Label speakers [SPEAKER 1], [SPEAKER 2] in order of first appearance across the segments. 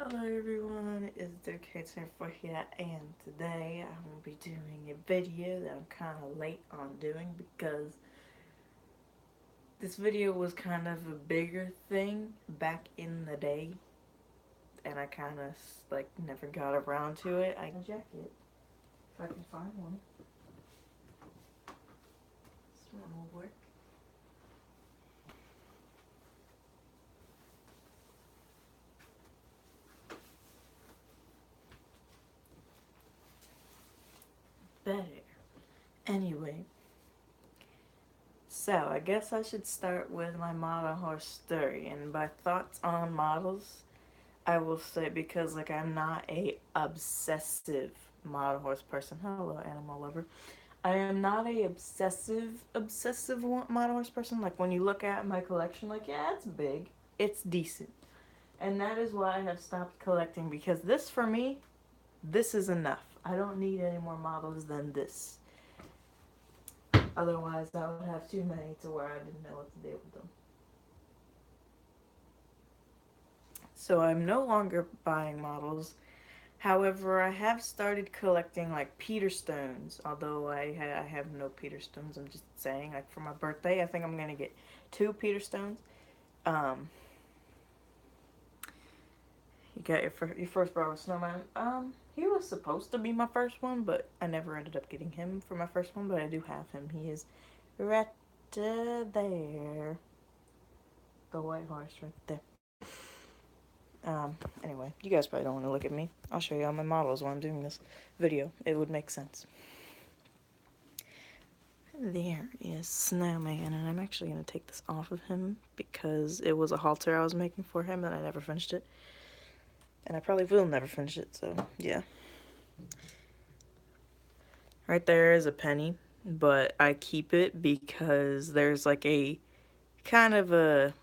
[SPEAKER 1] Hello everyone, it's Dirk874 here, and today I'm going to be doing a video that I'm kind of late on doing because this video was kind of a bigger thing back in the day, and I kind of like never got around to it. I got a jacket, if I can find one. This one will work. Better. Anyway, so I guess I should start with my model horse story, and by thoughts on models, I will say, because like I'm not a obsessive model horse person. Hello, animal lover. I am not a obsessive model horse person. Like when you look at my collection, like yeah, it's big, it's decent, and that is why I have stopped collecting, because this for me, this is enough. I don't need any more models than this. Otherwise, I would have too many to where I didn't know what to do with them. So I'm no longer buying models. However, I have started collecting like Peter Stones. Although I have no Peter Stones. I'm just saying, like for my birthday, I think I'm gonna get 2 Peter Stones. Um, you got your first Bravo Snowman. He was supposed to be my first one, but I never ended up getting him for my first one. But I do have him. He is right there. The white horse right there. Anyway, you guys probably don't want to look at me. I'll show you all my models while I'm doing this video. It would make sense. There is Snowman, and I'm actually going to take this off of him because it was a halter I was making for him and I never finished it. And I probably will never finish it, so yeah. Right there is a penny, but I keep it because there's like a kind of a,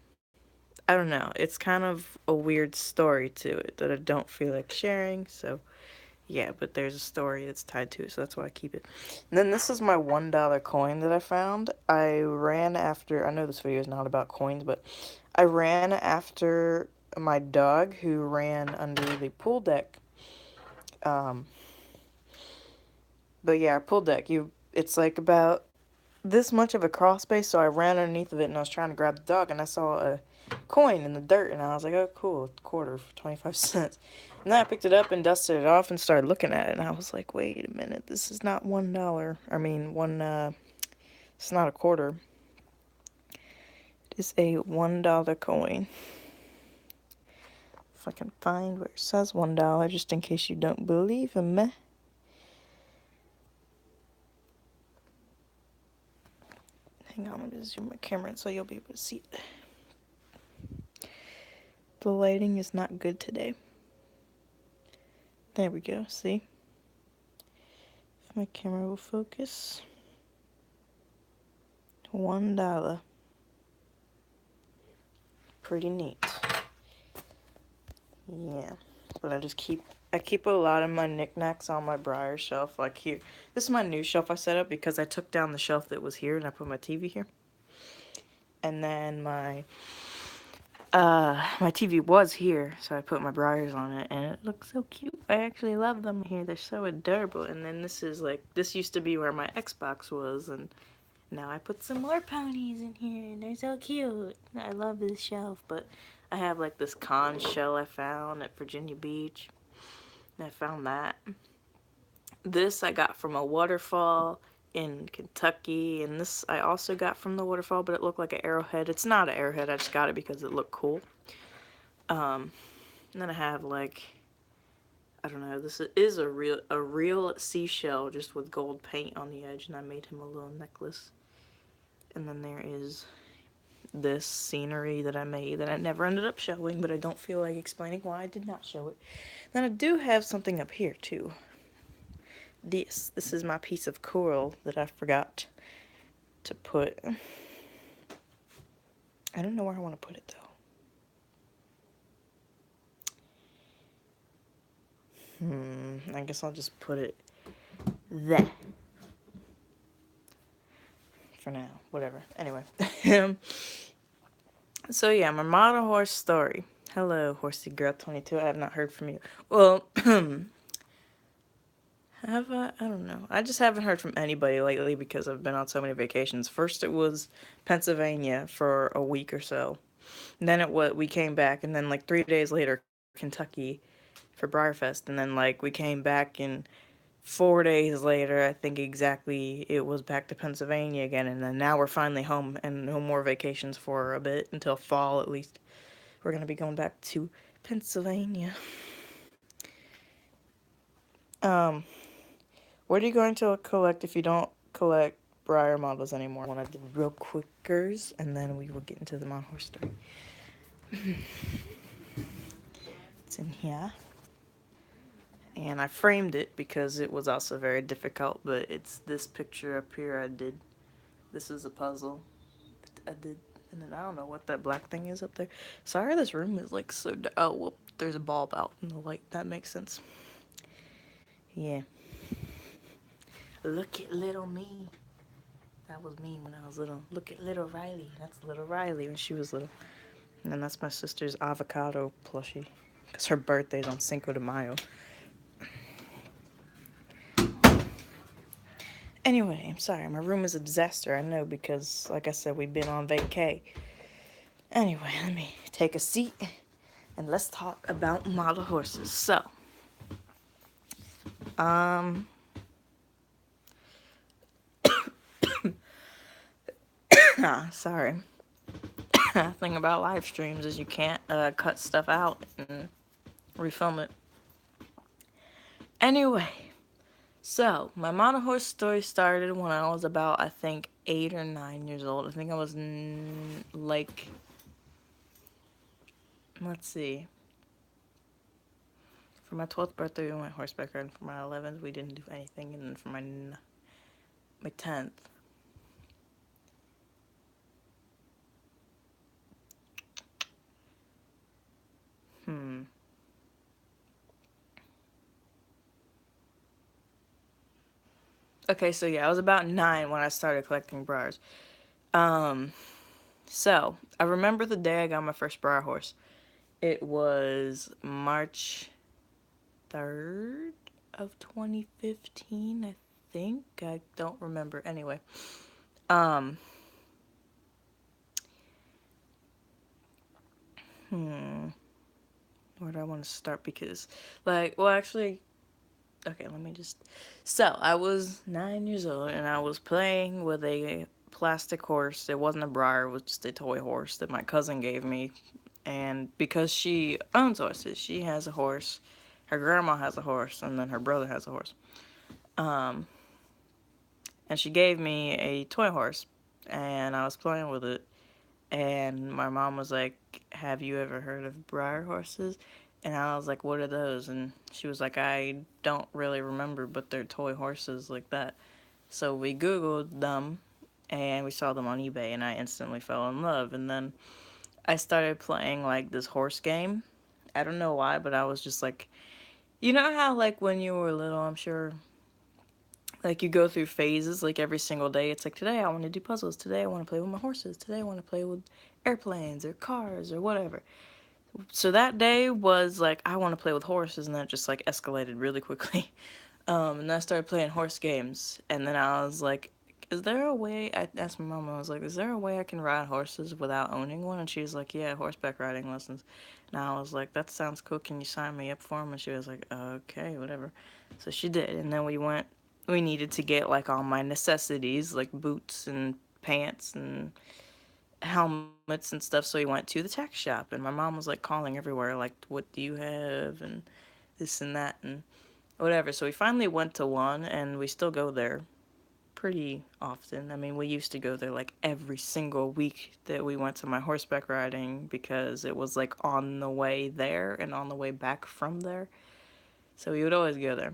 [SPEAKER 1] I don't know, it's kind of a weird story to it that I don't feel like sharing, so yeah, but there's a story that's tied to it, so that's why I keep it. And then this is my $1 coin that I found. I ran after, I know this video is not about coins, but I ran after my dog who ran under the pool deck. Um, but yeah, pool deck, it's like about this much of a crawl space, so I ran underneath of it and I was trying to grab the dog and I saw a coin in the dirt and I was like, oh cool, quarter for 25 cents. And then I picked it up and dusted it off and started looking at it and I was like, wait a minute, this is not $1. I mean, it's not a quarter. It is a $1 coin. If I can find where it says $1, just in case you don't believe me. Hang on, I'm going to zoom my camera in so you'll be able to see it. The lighting is not good today. There we go, see? If my camera will focus. $1. Pretty neat. Yeah. But I keep a lot of my knickknacks on my Briar shelf. Like here. This is my new shelf I set up because I took down the shelf that was here and I put my TV here. And then my TV was here, so I put my Briars on it, and it looks so cute. I actually love them here. They're so adorable. And then this used to be where my Xbox was, and now I put some more ponies in here, and they're so cute. I love this shelf, but I have like this conch shell I found at Virginia Beach, and I found that. This I got from a waterfall in Kentucky, and this I also got from the waterfall, but it looked like an arrowhead. It's not an arrowhead, I just got it because it looked cool. And then I have like, I don't know, this is a real seashell just with gold paint on the edge, and I made him a little necklace. And then there is this scenery that I made that I never ended up showing, but I don't feel like explaining why I did not show it. Then I do have something up here too. This is my piece of coral that I forgot to put. I don't know where I want to put it though. I guess I'll just put it there. For now, whatever. Anyway. So yeah, my model horse story. Hello, Horsey Girl 22. I have not heard from you. Well, have I? I don't know. I just haven't heard from anybody lately because I've been on so many vacations. First, it was Pennsylvania for a week or so. And then we came back, and then like 3 days later, Kentucky for Briarfest, and then like we came back, and 4 days later, I think exactly, it was back to Pennsylvania again, and then now we're finally home, and no more vacations for a bit until fall at least. We're gonna be going back to Pennsylvania. Um, what are you going to collect if you don't collect Briar models anymore? One of the real quickers, and then we will get into the Mount Horse story. It's in here. And I framed it because it was also very difficult, but it's this picture up here I did. This is a puzzle I did, and then I don't know what that black thing is up there. Sorry, this room is like so. Oh, well, there's a bulb out in the light. That makes sense. Yeah. Look at little me. That was me when I was little. Look at little Riley. That's little Riley when she was little. And then that's my sister's avocado plushie. Because her birthday's on Cinco de Mayo. Anyway, I'm sorry. My room is a disaster. I know because, like I said, we've been on vacay. Anyway, let me take a seat and let's talk about model horses. So, sorry. Thing about live streams is you can't cut stuff out and refilm it. Anyway, so my model horse story started when I was about, I think, 8 or 9 years old. I think I was like, let's see. For my 12th birthday, we went horseback riding. For my 11th, we didn't do anything, and then for my 10th. Okay, so yeah, I was about 9 when I started collecting briars. So I remember the day I got my first briar horse. It was March 3rd of 2015, I think. I don't remember. Anyway, where do I want to start? Because, like, well, actually, okay, let me just. So I was 9 years old, and I was playing with a plastic horse. It wasn't a briar; it was just a toy horse that my cousin gave me. And because she owns horses, she has a horse. Her grandma has a horse, and then her brother has a horse. And she gave me a toy horse, and I was playing with it. And my mom was like, "Have you ever heard of briar horses?" And I was like, "What are those?" And she was like, "I don't really remember, but they're toy horses like that." So we Googled them, and we saw them on eBay, and I instantly fell in love. And then I started playing like this horse game. I don't know why, but I was just like, you know how like when you were little, I'm sure, like you go through phases like every single day. It's like, today I want to do puzzles, today I want to play with my horses, today I want to play with airplanes or cars or whatever. So that day was like, I want to play with horses, and then it just like escalated really quickly. And then I started playing horse games, and then I was like, is there a way, I asked my mom, I was like, is there a way I can ride horses without owning one? And she was like, yeah, horseback riding lessons. And I was like, that sounds cool, can you sign me up for them? And she was like, okay, whatever. So she did, and then we needed to get like all my necessities, like boots and pants and helmets and stuff, so we went to the tack shop, and my mom was like calling everywhere, like, what do you have, and this and that, and whatever. So we finally went to one, and we still go there pretty often. I mean, we used to go there like every single week that we went to my horseback riding, because it was like on the way there and on the way back from there. So we would always go there.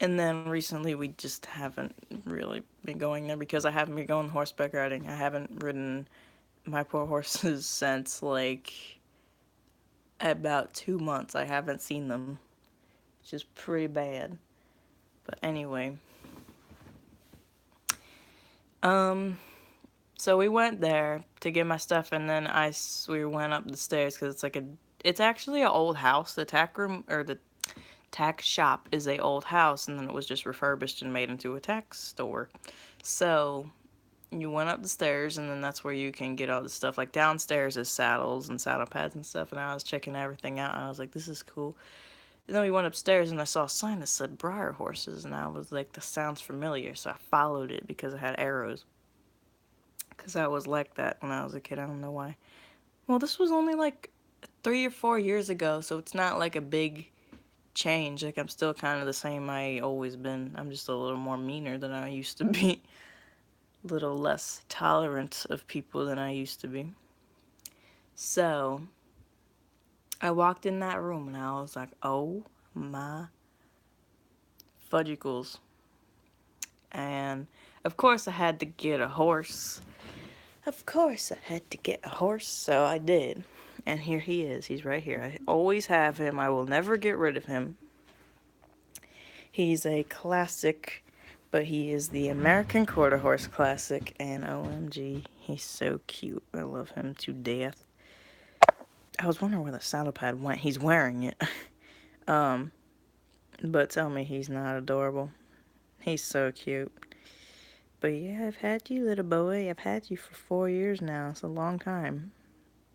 [SPEAKER 1] And then recently we just haven't really been going there because I haven't been going horseback riding. I haven't ridden my poor horses since like about 2 months. I haven't seen them, which is pretty bad. But anyway, um, So we went there to get my stuff, and then we went up the stairs because it's actually an old house. The tack room or the tack shop is a old house, and then it was just refurbished and made into a tack store. So you went up the stairs, and then that's where you can get all the stuff. Like downstairs is saddles and saddle pads and stuff. And I was checking everything out, and I was like, "This is cool." And then we went upstairs, and I saw a sign that said Briar Horses, and I was like, "This sounds familiar." So I followed it because it had arrows. Because I was like that when I was a kid. I don't know why. Well, this was only like 3 or 4 years ago, so it's not like a big change. Like I'm still kind of the same I always been. I'm just a little more meaner than I used to be. A little less tolerant of people than I used to be. So I walked in that room and I was like, oh my fudgicles. And of course I had to get a horse. Of course I had to get a horse, so I did. And here he is. He's right here. I always have him. I will never get rid of him. He's a classic, but he is the American Quarter Horse Classic, and OMG, he's so cute. I love him to death. I was wondering where the saddle pad went. He's wearing it. um, but tell me he's not adorable. He's so cute. But yeah, I've had you, little boy. I've had you for 4 years now. It's a long time.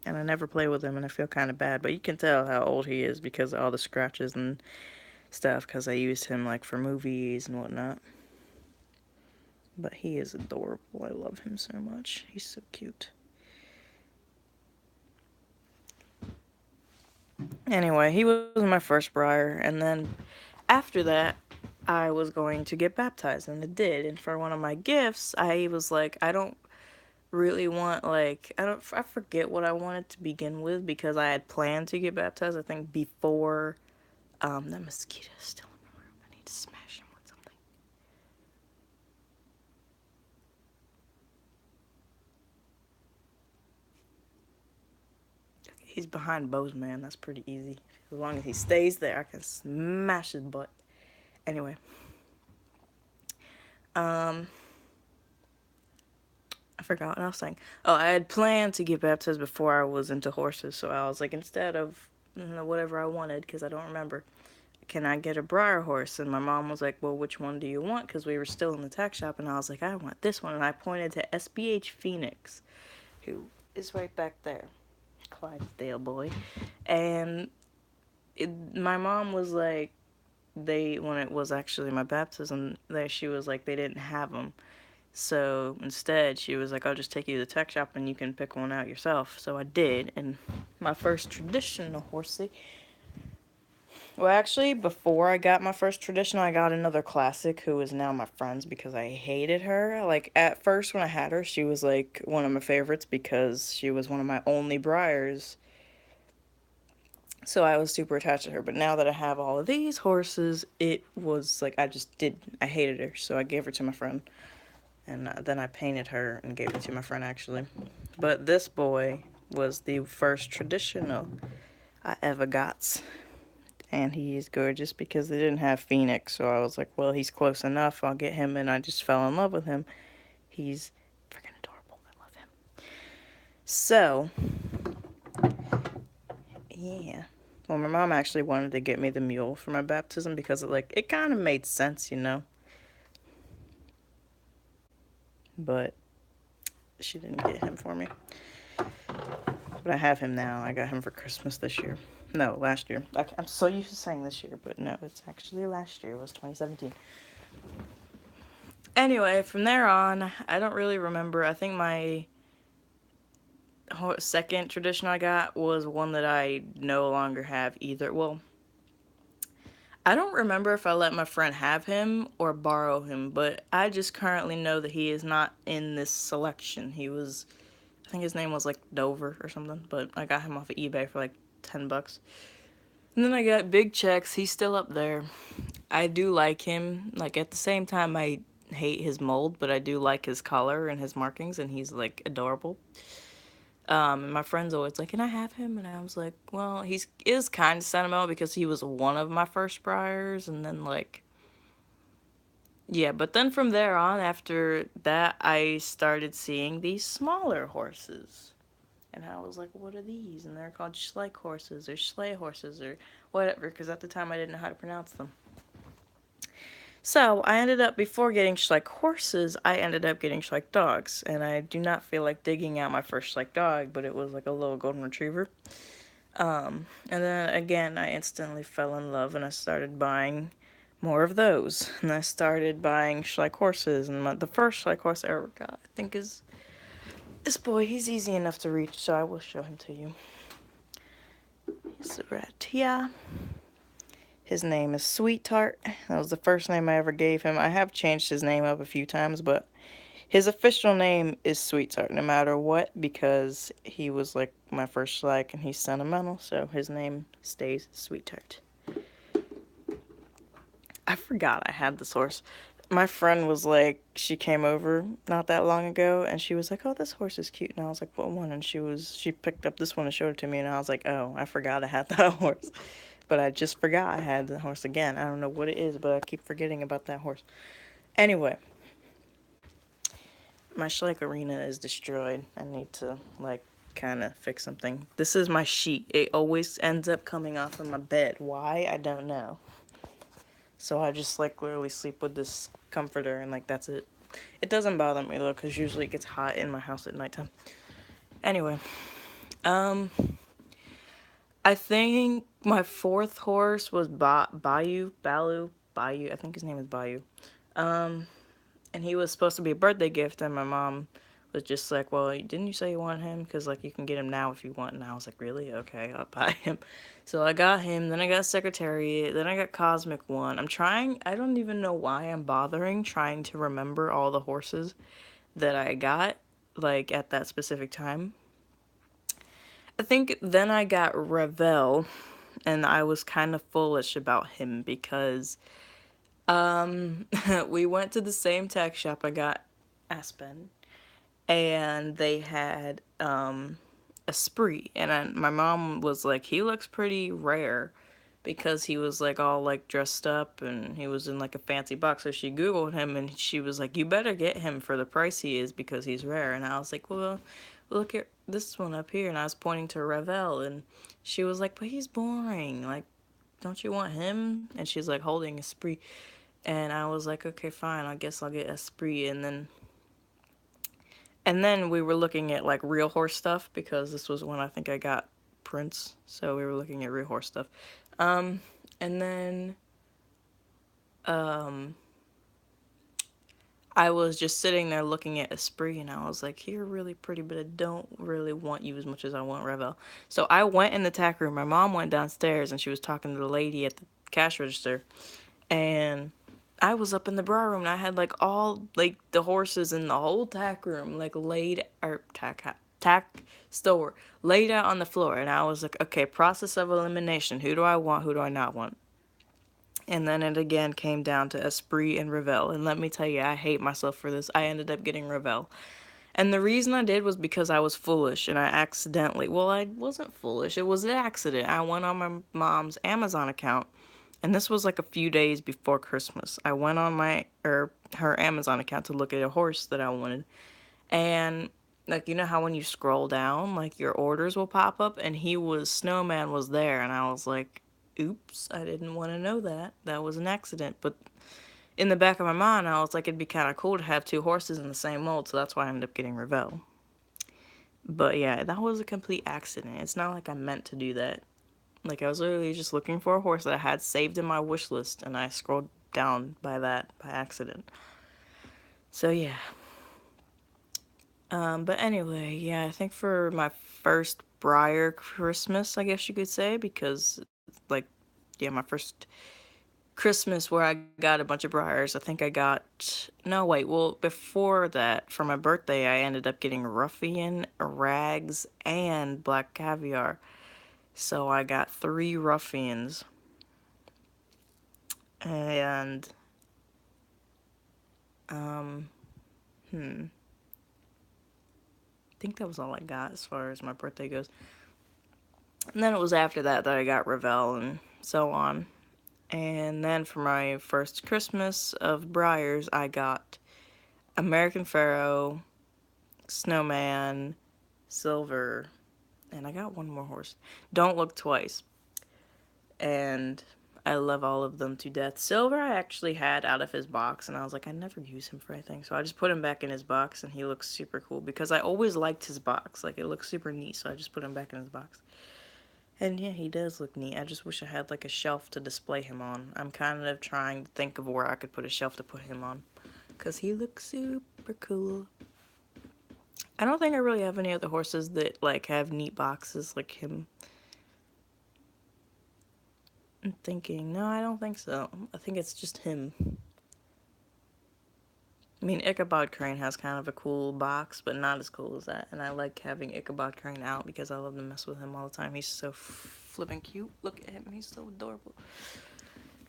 [SPEAKER 1] And I never play with him, and I feel kind of bad. But you can tell how old he is because of all the scratches and stuff, because I used him like for movies and whatnot. But he is adorable. I love him so much. He's so cute. Anyway, he was my first Briar, and then after that, I was going to get baptized, and I did. And for one of my gifts, I was like, I don't really want I forget what I wanted to begin with because I had planned to get baptized. I think before that mosquito is still in my room. I need to smash him with something. He's behind Bozeman. That's pretty easy. As long as he stays there, I can smash his butt. Anyway, I forgot what I was saying. Oh, I had planned to get baptized before I was into horses, so I was like, instead of whatever I wanted, because I don't remember, can I get a Briar horse? And my mom was like, well, which one do you want? Because we were still in the tack shop, and I was like, I want this one. And I pointed to SBH Phoenix, who is right back there. Clydesdale boy. And my mom was like, when it was actually my baptism, she was like, they didn't have them. So instead, she was like, I'll just take you to the tech shop and you can pick one out yourself. So I did, and my first traditional horsey. Well, actually, before I got my first traditional, I got another classic who is now my friend's because I hated her. Like, at first, when I had her, she was like one of my favorites because she was one of my only Briars. So I was super attached to her. But now that I have all of these horses, it was like I hated her. So I gave her to my friend. And then I painted her and gave it to my friend actually. But this boy was the first traditional I ever got. And he is gorgeous because they didn't have Phoenix. So I was like, well, he's close enough. I'll get him. And I just fell in love with him. He's freaking adorable. I love him. So, yeah. Well, my mom actually wanted to get me the mule for my baptism because it kind of made sense, you know. But she didn't get him for me. But I have him now. I got him for Christmas this year. No, last year. I'm so used to saying this year, but no, it's actually last year. It was 2017. Anyway, from there on, I don't really remember. I think my second tradition I got was one that I no longer have either. Well, I don't remember if I let my friend have him or borrow him, but I just currently know that he is not in this selection. I think his name was like Dover or something, but I got him off of eBay for like $10. And then I got Big Checks. He's still up there. I do like him. Like at the same time, I hate his mold, but I do like his color and his markings, and he's like adorable. And my friends always like, can I have him? And I was like, well, he is kind of sentimental because he was one of my first Briars, and then like Yeah, but then from there on, after that, I started seeing these smaller horses. And I was like, what are these? And they're called Schleich horses or Schley horses or whatever, because at the time I didn't know how to pronounce them. So I ended up, before getting Schleich horses, I ended up getting Schleich dogs. And I do not feel like digging out my first Schleich dog, but it was like a little golden retriever. And then again, I instantly fell in love and I started buying more of those. And I started buying Schleich horses. And the first Schleich horse I ever got, I think, is this boy. He's easy enough to reach, so I will show him to you. He's right here. His name is Sweet Tart. That was the first name I ever gave him. I have changed his name up a few times, but his official name is Sweet Tart no matter what, because he was like my first Schleich and he's sentimental, so his name stays Sweet Tart. I forgot I had this horse. My friend was like, she came over not that long ago and she was like, oh, this horse is cute. And I was like, what one? And she picked up this one and showed it to me and I was like, oh, I forgot I had that horse. But I just forgot I had the horse again. I don't know what it is, but I keep forgetting about that horse. Anyway, my Schleich arena is destroyed. I need to, like, kind of fix something. This is my sheet. It always ends up coming off of my bed. Why? I don't know. So I just, like, literally sleep with this comforter and, like, that's it. It doesn't bother me, though, because usually it gets hot in my house at nighttime. Anyway, um, I think my fourth horse was Bayou. I think his name is Bayou. Um, and he was supposed to be a birthday gift, and my mom was just like, well, didn't you say you want him? Because, like, you can get him now if you want. And I was like, really? Okay, I'll buy him. So I got him, then I got Secretariat, then I got Cosmic One. I don't even know why I'm bothering trying to remember all the horses that I got, like, at that specific time. I think then I got Ravel, and I was kind of foolish about him because we went to the same tech shop. I got Aspen, and they had a spree, and my mom was like, he looks pretty rare because he was like all like dressed up and he was in like a fancy box. So she googled him and she was like, you better get him for the price he is because he's rare. And I was like, well, look at this one up here, and I was pointing to Ravel, and she was like, but he's boring, like, don't you want him? And she's like holding a spree, and I was like, okay, fine, I guess I'll get a spree. And then we were looking at like real horse stuff because this was when I think I got Prince. So we were looking at real horse stuff. Um, and then um, I was just sitting there looking at Esprit and I was like, you're really pretty, but I don't really want you as much as I want Revel. So I went in the tack room. My mom went downstairs and she was talking to the lady at the cash register. And I was up in the bra room and I had like all like the horses in the whole tack room like laid or tack store laid out on the floor, and I was like, okay, process of elimination. Who do I want? Who do I not want? And then it again came down to Esprit and Revel. And let me tell you, I hate myself for this. I ended up getting Revel. And the reason I did was because I was foolish and I accidentally, well, I wasn't foolish. It was an accident. I went on my mom's Amazon account, and this was like a few days before Christmas. I went on her Amazon account to look at a horse that I wanted. And like, you know how when you scroll down, like your orders will pop up, and Snowman was there, and I was like, oops, I didn't want to know that. That was an accident. But in the back of my mind, I was like, it'd be kind of cool to have two horses in the same mold, so that's why I ended up getting Revel. But yeah, that was a complete accident. It's not like I meant to do that. Like, I was literally just looking for a horse that I had saved in my wish list, and I scrolled down by that by accident. So yeah. But anyway, yeah, I think for my first Briar Christmas, I guess you could say, because like, yeah, my first Christmas where I got a bunch of briars. I think I got no wait, well before that for my birthday I ended up getting Ruffian, Rags, and Black Caviar. So I got 3 Ruffians. And um I think that was all I got as far as my birthday goes. And then it was after that that I got Revel and so on. And then for my first Christmas of Briars, I got American Pharoah, Snowman, Silver, and I got one more horse. Don't Look Twice. And I love all of them to death. Silver I actually had out of his box, and I was like, I never use him for anything. So I just put him back in his box, and he looks super cool because I always liked his box. Like, it looks super neat, so I just put him back in his box. And yeah, he does look neat. I just wish I had like a shelf to display him on. I'm kind of trying to think of where I could put a shelf to put him on, because he looks super cool. I don't think I really have any other horses that like have neat boxes like him. I'm thinking, no, I don't think so. I think it's just him. I mean, Ichabod Crane has kind of a cool box, but not as cool as that. And I like having Ichabod Crane out because I love to mess with him all the time. He's so flippin' cute. Look at him, he's so adorable.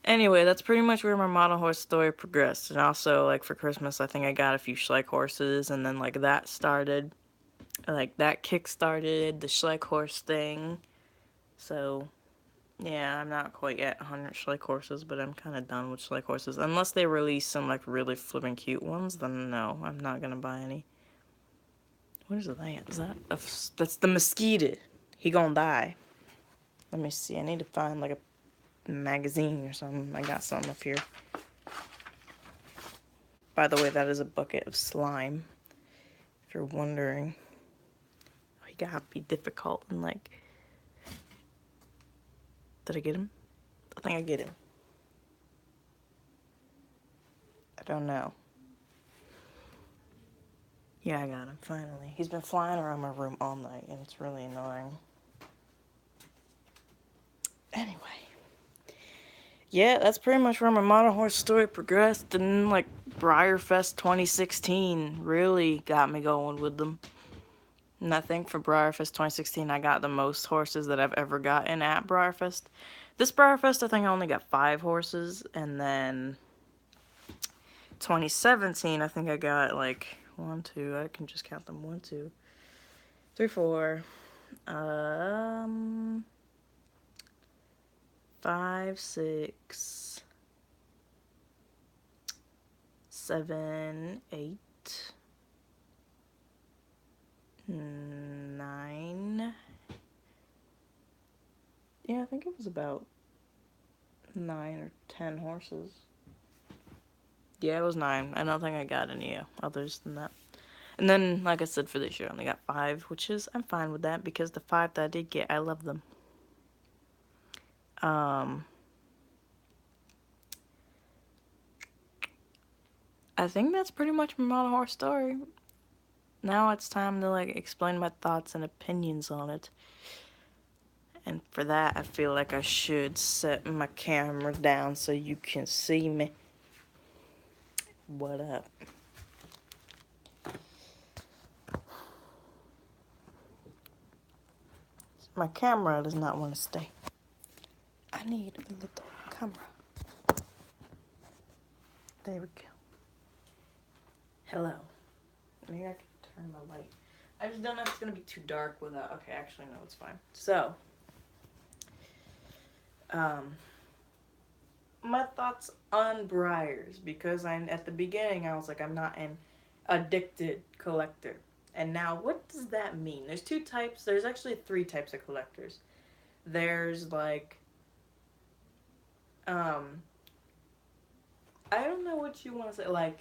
[SPEAKER 1] Anyway, that's pretty much where my model horse story progressed. And also, like, for Christmas, I think I got a few Schleich horses, and then, like, that started. Like, that kick-started the Schleich horse thing. So, yeah, I'm not quite at 100 Schleich horses, but I'm kind of done with Schleich horses. Unless they release some, like, really flippin' cute ones, then no, I'm not gonna buy any. What is that? Is that that's the mosquito. He gonna die. Let me see. I need to find, like, a magazine or something. I got something up here. By the way, that is a bucket of slime. If you're wondering. Oh, he gotta be difficult and, like... Did I get him? I think I get him. I don't know. Yeah, I got him, finally. He's been flying around my room all night, and it's really annoying. Anyway. Yeah, that's pretty much where my model horse story progressed, and then, like, Briarfest 2016 really got me going with them. And I think for Briarfest 2016, I got the most horses that I've ever gotten at Briarfest. This Briarfest, I think I only got 5 horses, and then 2017, I think I got, like, 1, 2, I can just count them, 1, 2, 3, 4, 5, 6, 7, 8, 9. Yeah, I think it was about 9 or 10 horses. Yeah, it was 9. I don't think I got any others than that. And then, like I said, for this year, I only got 5, which is, I'm fine with that, because the 5 that I did get, I love them. I think that's pretty much my model horse story. Now it's time to, like, explain my thoughts and opinions on it. And for that, I feel like I should set my camera down so you can see me. What up? My camera does not want to stay. I need a little camera. There we go. Hello. Maybe I can turn the light. I just don't know if it's going to be too dark without... Okay, actually, no, it's fine. So, my thoughts on Briars, because at the beginning, I was like, I'm not an addicted collector. And now, what does that mean? There's 2 types. There's actually 3 types of collectors. There's, like, I don't know what you want to say. Like,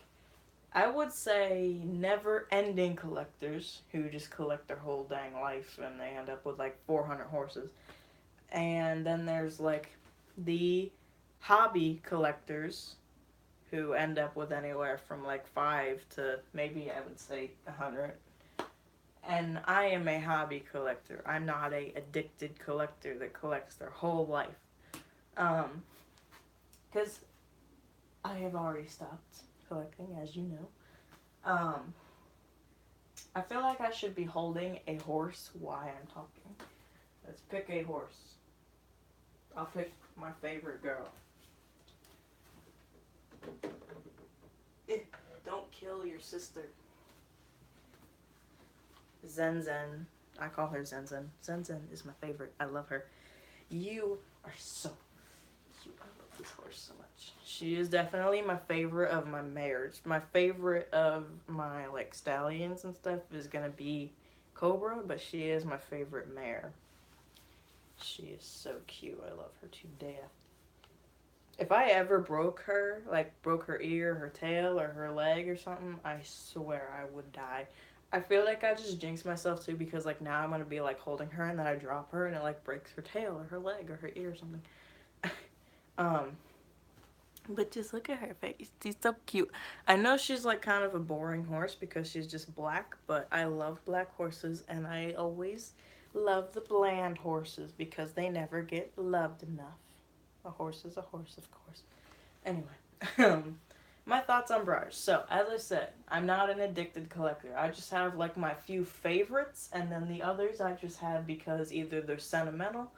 [SPEAKER 1] I would say never-ending collectors who just collect their whole dang life and they end up with, like, 400 horses. And then there's, like, the hobby collectors who end up with anywhere from, like, 5 to maybe, I would say, 100. And I am a hobby collector. I'm not a addicted collector that collects their whole life. Because I have already stopped collecting, as you know. I feel like I should be holding a horse while I'm talking. Let's pick a horse. I'll pick my favorite girl. Don't kill your sister. Zen Zen. I call her Zen Zen. Zen Zen is my favorite. I love her. You are so cute. I love this She is definitely my favorite of my mares. My favorite of my like stallions and stuff is gonna be Cobra, but she is my favorite mare. She is so cute. I love her to death. If I ever broke her, like broke her ear, her tail, or her leg or something, I swear I would die. I feel like I just jinxed myself too because like now I'm gonna be like holding her and then I drop her and it like breaks her tail or her leg or her ear or something. um, but just look at her face. She's so cute. I know she's like kind of a boring horse because she's just black, but I love black horses and I always love the bland horses because they never get loved enough. A horse is a horse, of course. Anyway, my thoughts on Briars. So, as I said, I'm not an addicted collector. I just have like my few favorites, and then the others I just have because either they're sentimental,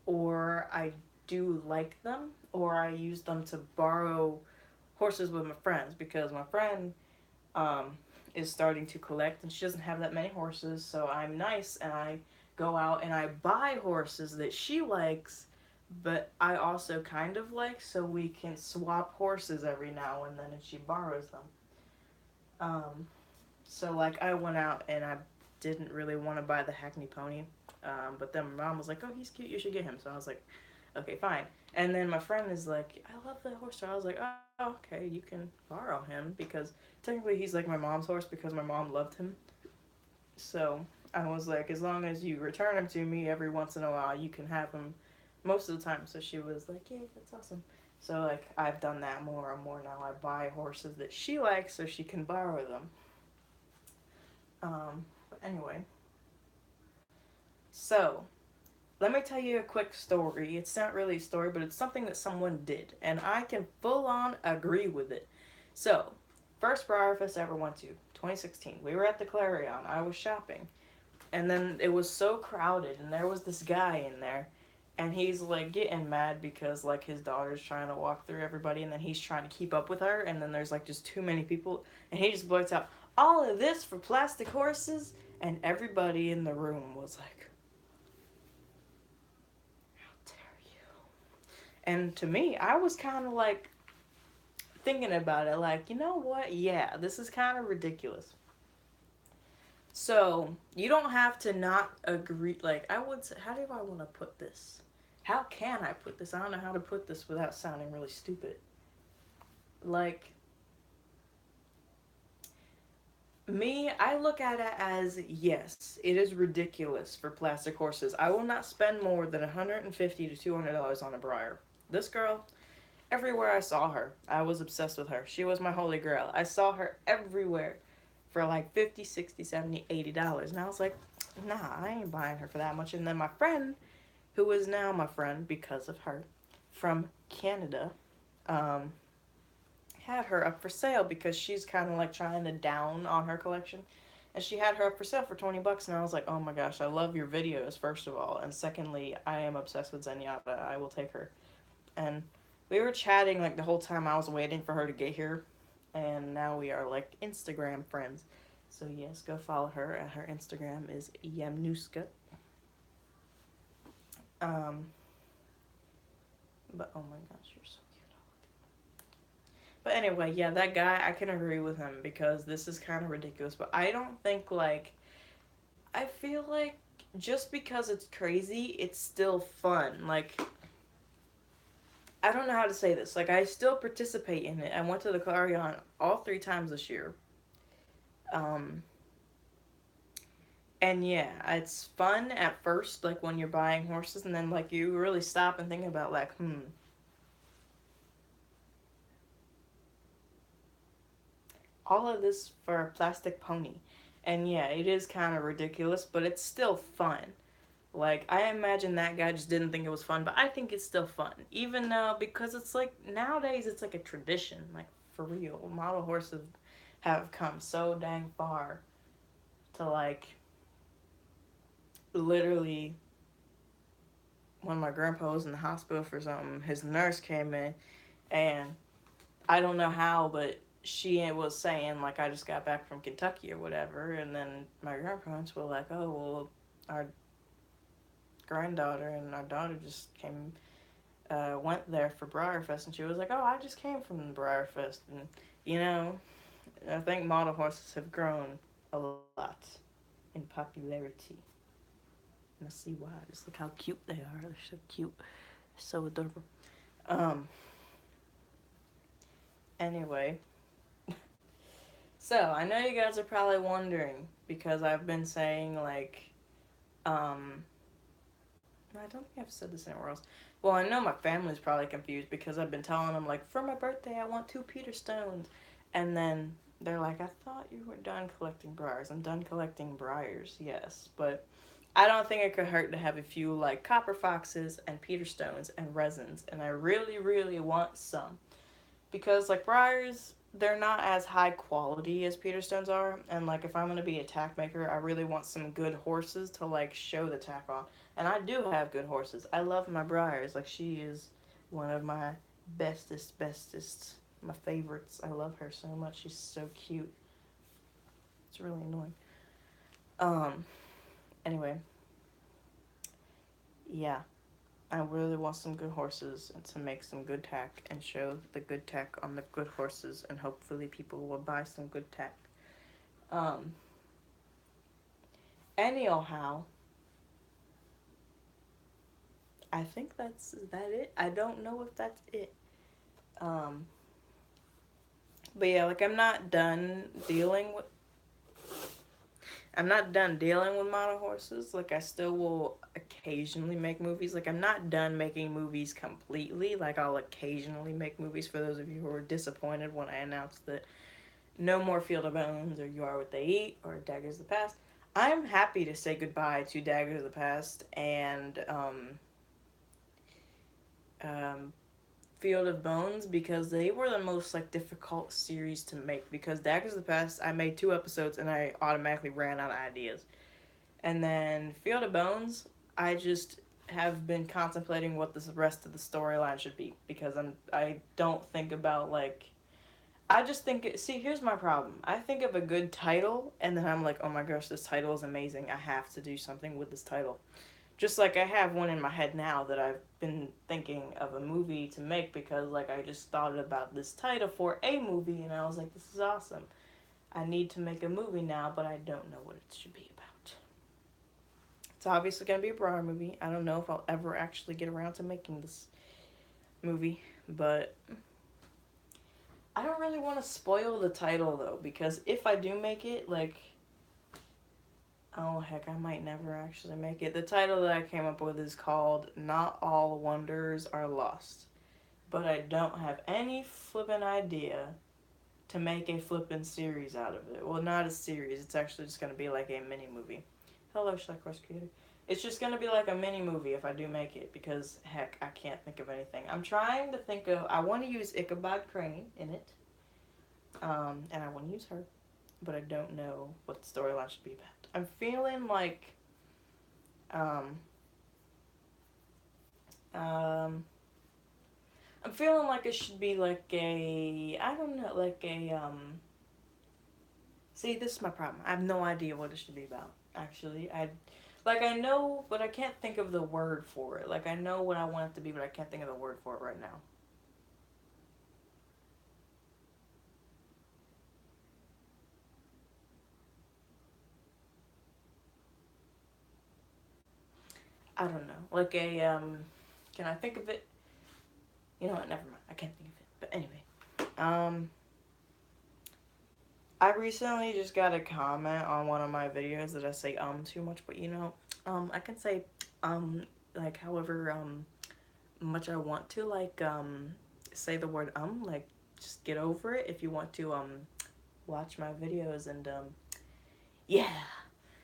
[SPEAKER 1] or I do like them, or I use them to borrow horses with my friends because my friend um, is starting to collect and she doesn't have that many horses, so I'm nice and I go out and I buy horses that she likes but I also kind of like, so we can swap horses every now and then if she borrows them. Um, so like I went out and I didn't really want to buy the Hackney pony, but then my mom was like, "Oh, he's cute. You should get him." So I was like, "Okay, fine." And then my friend is like, "I love the horse." So I was like, "Oh, okay, you can borrow him because technically he's like my mom's horse because my mom loved him." So I was like, "As long as you return him to me every once in a while, you can have him most of the time." So she was like, "Yeah, that's awesome." So like I've done that more and more now. I buy horses that she likes so she can borrow them. But anyway, so let me tell you a quick story. It's not really a story, but it's something that someone did, and I can full on agree with it. So, first Briar Fest I ever went to, 2016. We were at the Clarion. I was shopping, and then it was so crowded, and there was this guy in there, and he's like getting mad because like his daughter's trying to walk through everybody, and then he's trying to keep up with her, and then there's like just too many people, and he just blurts out, "All of this for plastic horses?" And everybody in the room was like, "How dare you?" And to me, I was kind of like thinking about it, like, you know what? Yeah, this is kind of ridiculous. So you don't have to not agree. Like I would say, how do I want to put this? How can I put this? I don't know how to put this without sounding really stupid. Like me, I look at it as yes, it is ridiculous for plastic horses. I will not spend more than $150 to $200 on a Briar. This girl, everywhere I saw her, I was obsessed with her. She was my holy grail. I saw her everywhere for like 50, 60, 70, $80. And I was like, nah, I ain't buying her for that much. And then my friend, who is now my friend because of her, from Canada, um, had her up for sale because she's kind of like trying to down on her collection. And she had her up for sale for 20 bucks. And I was like, oh my gosh, I love your videos, first of all. And secondly, I am obsessed with Zenyatta. I will take her. And we were chatting like the whole time I was waiting for her to get here. And now we are like Instagram friends. So yes, go follow her. Her Instagram is Yamnuska. Um, but oh my gosh, you're so cute. But anyway, yeah, that guy, I can agree with him because this is kind of ridiculous. But I don't think like, I feel like just because it's crazy, it's still fun. Like, I don't know how to say this. Like, I still participate in it. I went to the Clarion all 3 times this year. Um, and yeah, it's fun at first, like when you're buying horses, and then like you really stop and think about like, all of this for a plastic pony. And yeah, it is kind of ridiculous, but it's still fun. Like, I imagine that guy just didn't think it was fun, but I think it's still fun. Even though, because it's like, nowadays it's like a tradition. Like, for real. Model horses have come so dang far to like, literally, when my grandpa was in the hospital for something, his nurse came in and I don't know how, but she was saying like I just got back from Kentucky or whatever, and then my grandparents were like, "Oh well, our granddaughter and our daughter just came went there for Briarfest, and she was like, "Oh, I just came from Briarfest," and you know, I think model horses have grown a lot in popularity, and I see why. Just look how cute they are. They're so cute, so adorable. Um. Anyway, so I know you guys are probably wondering because I've been saying like, um, I don't think I've said this anywhere else. Well, I know my family's probably confused because I've been telling them, like, for my birthday, I want 2 Peter Stones. And then they're like, I thought you were done collecting briars. I'm done collecting briars, yes. But I don't think it could hurt to have a few, like, copper foxes and Peter Stones and resins. And I really, really want some. Because, like, briars, they're not as high quality as Peter Stones are. And, like, if I'm going to be a tack maker, I really want some good horses to, like, show the tack on. And I do have good horses. I love my briars. Like, she is one of my bestest, my favorites. I love her so much. She's so cute. It's really annoying. Anyway. Yeah. I really want some good horses and to make some good tack and show the good tack on the good horses, and hopefully people will buy some good tack. Anyhow, I think is that it? I don't know if that's it. But yeah, like I'm not done dealing with model horses. Like, I still will occasionally make movies. Like, I'm not done making movies completely. Like, I'll occasionally make movies. For those of you who were disappointed when I announced that no more Field of Bones or You Are What They Eat or Daggers of the Past, I'm happy to say goodbye to Daggers of the Past and Field of Bones, because they were the most, like, difficult series to make, because Daggers of the Past, I made 2 episodes and I automatically ran out of ideas. And then Field of Bones, I just have been contemplating what the rest of the storyline should be, because I don't think about, like, I just think see, here's my problem. I think of a good title and then I'm like, "Oh my gosh, this title is amazing. I have to do something with this title." Just like I have one in my head now that I've been thinking of a movie to make, because like I just thought about this title for a movie and I was like, "This is awesome. I need to make a movie now, but I don't know what it should be about." It's obviously going to be a Briar movie. I don't know if I'll ever actually get around to making this movie, but I don't really want to spoil the title though, because if I do make it, like, oh heck, I might never actually make it. The title that I came up with is called Not All Wonders Are Lost. But I don't have any flippin' idea to make a flippin' series out of it. Well, not a series, it's actually just going to be like a mini movie. Hello, Shrek Quest Creator. It's just going to be like a mini movie if I do make it, because heck, I can't think of anything. I'm trying to think of, I want to use Ichabod Crane in it. And I want to use her, but I don't know what the storyline should be about. I'm feeling like, I'm feeling like it should be like a, I don't know, like a, see, this is my problem. I have no idea what it should be about, actually. I know, but I can't think of the word for it. Like, I know what I want it to be, but I can't think of the word for it right now. I don't know. Like a, can I think of it? You know what, never mind. I can't think of it. But anyway, I recently just got a comment on one of my videos that I say too much, but you know, I can say like however much I want to, like say the word like just get over it if you want to watch my videos, and yeah,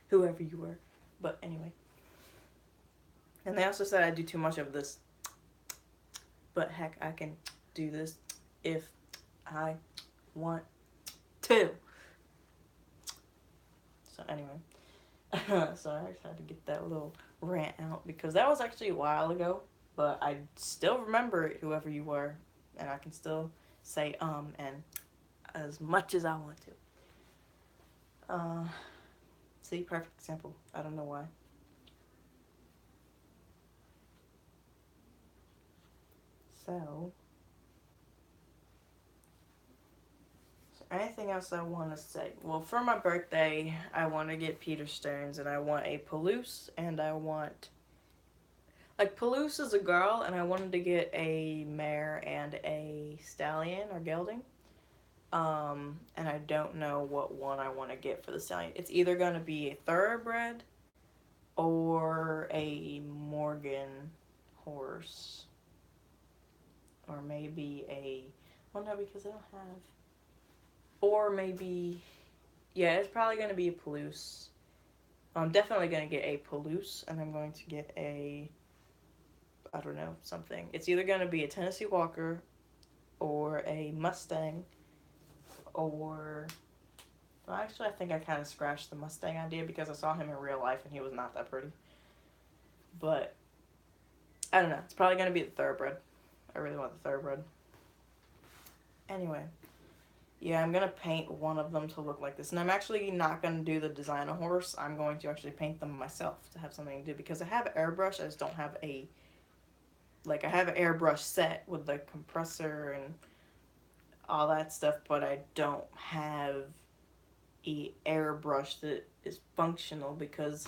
[SPEAKER 1] whoever you were. But anyway. And they also said I do too much of this. But heck, I can do this if I want to. So anyway, so I just had to get that little rant out, because that was actually a while ago, but I still remember it, whoever you were, and I can still say and as much as I want to. See, perfect example. I don't know why. So, anything else I want to say? Well, for my birthday, I want to get Peter Stearns, and I want a Palouse, and I want... Like, Palouse is a girl, and I wanted to get a mare and a stallion, or gelding. And I don't know what one I want to get for the stallion. It's either going to be a thoroughbred or a Morgan horse. Or maybe a... Well, no, because I don't have... Or maybe... Yeah, it's probably going to be a Palouse. I'm definitely going to get a Palouse, and I'm going to get a... I don't know, something. It's either going to be a Tennessee Walker or a Mustang or... Well, actually, I think I kind of scratched the Mustang idea because I saw him in real life and he was not that pretty. But, I don't know. It's probably going to be the thoroughbred. I really want the thoroughbred. Anyway. Yeah, I'm going to paint one of them to look like this. And I'm actually not going to do the designer horse. I'm going to actually paint them myself to have something to do. Because I have airbrush, I just don't have a... Like, I have an airbrush set with the compressor and all that stuff. But I don't have a airbrush that is functional because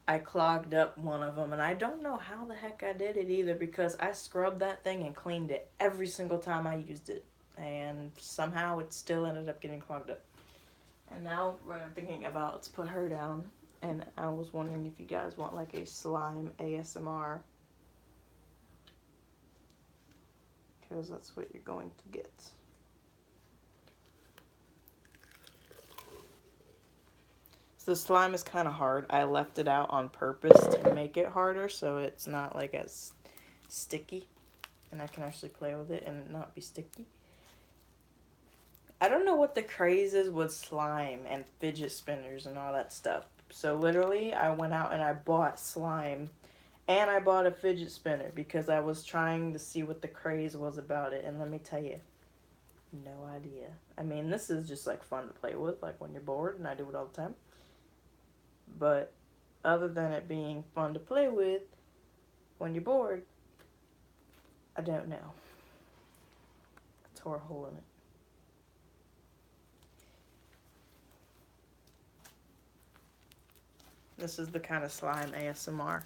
[SPEAKER 1] I clogged up one of them. And I don't know how the heck I did it either because I scrubbed that thing and cleaned it every single time I used it. And somehow it still ended up getting clogged up. And now we're thinking about, let's put her down. And I was wondering if you guys want like a slime ASMR. Because that's what you're going to get. So the slime is kind of hard. I left it out on purpose to make it harder so it's not like as sticky. And I can actually play with it and not be sticky. I don't know what the craze is with slime and fidget spinners and all that stuff. So literally, I went out and I bought slime and I bought a fidget spinner because I was trying to see what the craze was about it. And let me tell you, no idea. I mean, this is just like fun to play with, like when you're bored, and I do it all the time. But other than it being fun to play with when you're bored, I don't know. I tore a hole in it. This is the kind of slime ASMR.